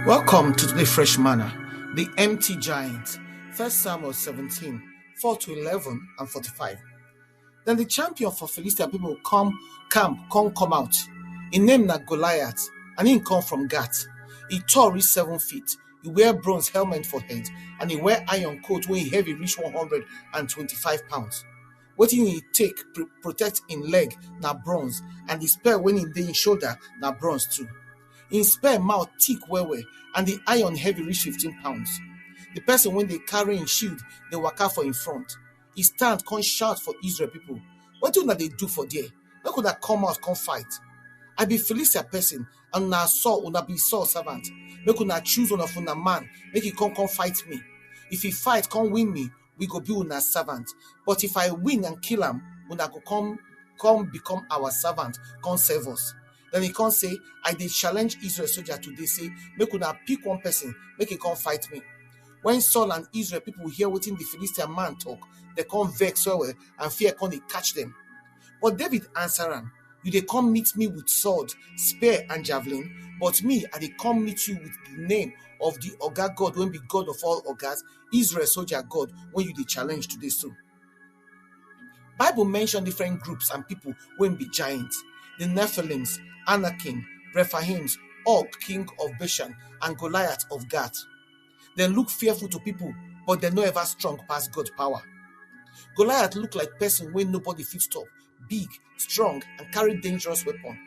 Welcome to the fresh manna, the empty giant. 1 Samuel 17, 4 to 11 and 45. Then the champion for Philistine people come out. He named Goliath, and he come from Gath. He tall reach 7 feet. He wear bronze helmet for head, and he wear iron coat wey heavy reach 125 pounds. Wetin he take protect in leg na bronze, and the spear when he dey in shoulder na bronze too. Him spear mouth thick well, and the iron heavy reach 15 pounds. The person when they carry in shield, they waka for in front. He stand, come shout for Israel people. What do they do for there? Make una come out, come fight. I be Philistine person, and una be Saul servant. Make una choose one of una man, make he come fight me. If he fight, come win me, we go be una servant. But if I win and kill him, una go come become our servant, come serve us. Then he can't say, I did challenge Israel soldier today, say, make una pick one person, make he come fight me. When Saul and Israel people hear what in the Philistine man talk, they come vex well and fear come they catch them. But David answer him, you they come meet me with sword, spear and javelin, but me, I they come meet you with the name of the Oga God, when be God of all Ogas, Israel soldier God, when you they challenge today so. Bible mention different groups and people when be giants. The Nephilims, Anakim, Rephaims, Og, king of Bashan, and Goliath of Gath. They look fearful to people, but they're not ever strong past God's power. Goliath look like person when nobody fit stop, big, strong, and carry dangerous weapon.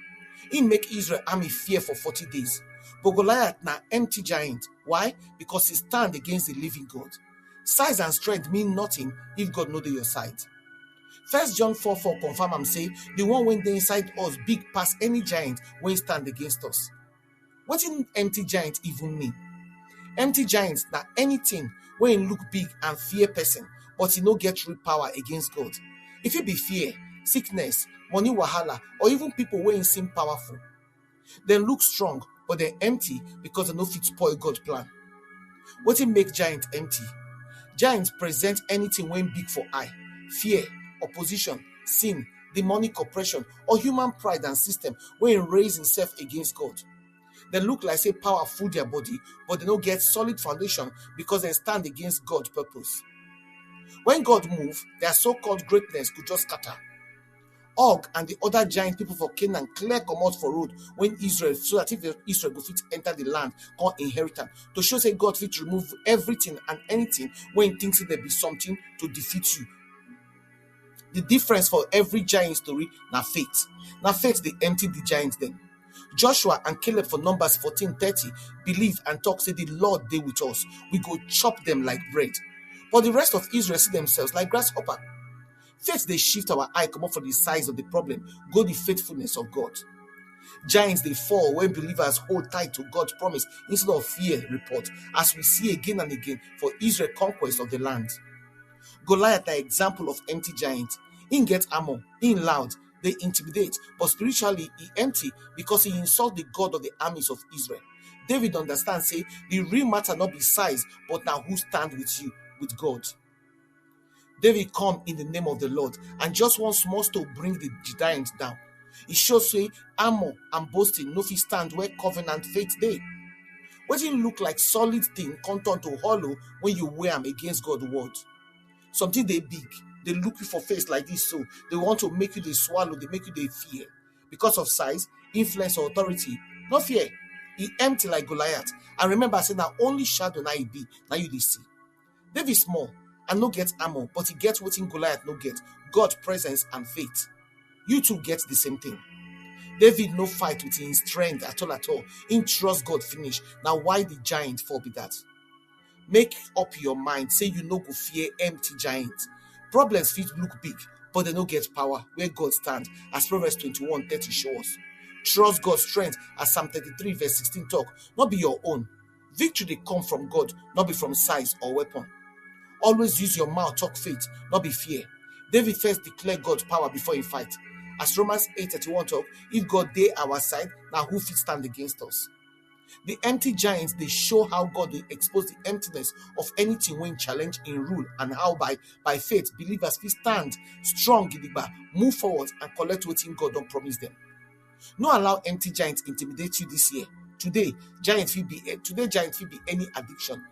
He make Israel army fear for 40 days. But Goliath na empty giant. Why? Because he stand against the living God. Size and strength mean nothing if God know dey your side. 1 John 4:4 confirm am say, the one when they inside us big pass any giant when stand against us. What in empty giant even mean? Empty giants na anything when look big and fear person, but he no get real power against God. If it be fear, sickness, money wahala, or even people wey seem powerful, they look strong, but they're empty because they no fit spoil God's plan. What it make giant empty? Giants present anything when big for eye, fear, opposition, sin, demonic oppression, or human pride and system when raise himself against God. They look like say power full their body, but they don't get solid foundation because they stand against God's purpose. When God move, their so-called greatness could just scatter. Og and the other giant people for Canaan clear comot for road when Israel, so that if Israel go fit enter the land, come inherit am, to show say God fit remove everything and anything when he thinks there be something to defeat you. The difference for every giant story na faith. Na faith they empty the giants then. Joshua and Caleb for Numbers 14:30 believe and talk say the Lord dey with us. We go chop them like bread. But the rest of Israel see themselves like grasshopper. Faith they shift our eye come up from the size of the problem, go the faithfulness of God. Giants they fall when believers hold tight to God's promise instead of fear report, as we see again and again for Israel conquest of the land. Goliath, an example of empty giant. He get armor, he loud, they intimidate, but spiritually he empty because he insult the God of the armies of Israel. David understands say the real matter not be size, but now who stand with you, with God. David come in the name of the Lord and just one small stone bring the giant down. It shows say armor and boasting no fit stand where covenant faith dey. Wetin look like solid thing come turn to hollow when you wear them against God's word. Something they big, they look you for face like this, so they want to make you they swallow, they make you they fear. Because of size, influence, or authority, no fear. He empty like Goliath. And remember, I said now only shadow now he be, now you they see. David small and no get armor, but he gets what in Goliath no get, God's presence and faith. You two get the same thing. David no fight with his strength at all. He trust God finish. Now why the giant fall be that? Make up your mind, say you no go fear empty giant. Problems fit look big, but they no get power where God stand, as Proverbs 21:30 shows. Trust God's strength, as Psalm 33:16 talk, not be your own. Victory they come from God, not be from size or weapon. Always use your mouth, talk faith, not be fear. David first declared God's power before he fight. As Romans 8:31 talk, if God dey our side, now who fit stand against us? The empty giants, they show how God will expose the emptiness of anything when challenge in rule, and how by faith, believers will stand strong, move forward and collect what God don't promise them. No allow empty giants intimidate you this year. Today giant fit be any addiction,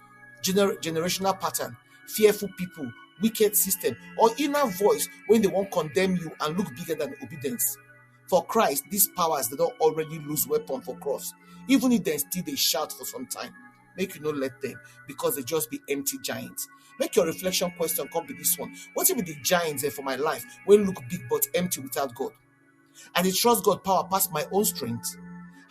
generational pattern, fearful people, wicked system, or inner voice when they won't condemn you and look bigger than obedience. For Christ, these powers they don't already lose weapon for cross. Even if they shout for some time. Make you not let them, because they just be empty giants. Make your reflection question come be this one. What if the giants for my life when look big but empty without God? And they trust God power past my own strength.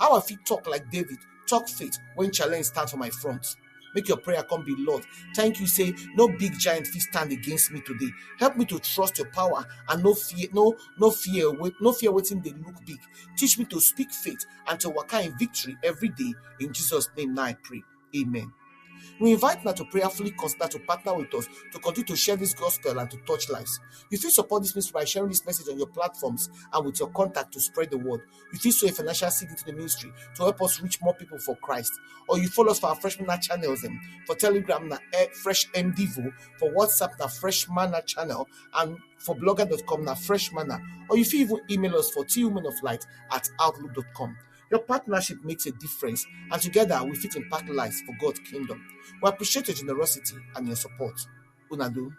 How I feel talk like David, talk faith when challenge stand for my front. Make your prayer come be, Lord, thank you, say no big giant fit stand against me today. Help me to trust your power and no fear waiting they look big. Teach me to speak faith and to walk in victory every day. In Jesus' name now I pray. Amen. We invite now to prayerfully consider to partner with us to continue to share this gospel and to touch lives. You feel support this ministry by sharing this message on your platforms and with your contact to spread the word. You feel sow a financial seed into the ministry to help us reach more people for Christ. Or you follow us for our Fresh Manna channels, for Telegram na Fresh MDivo, for WhatsApp na Fresh Manna channel, and for blogger.com na Fresh Manna. Or you feel even email us for twomenoflight@outlook.com. Your partnership makes a difference, and together we fit impact lives for God's kingdom. We appreciate your generosity and your support. Unadu.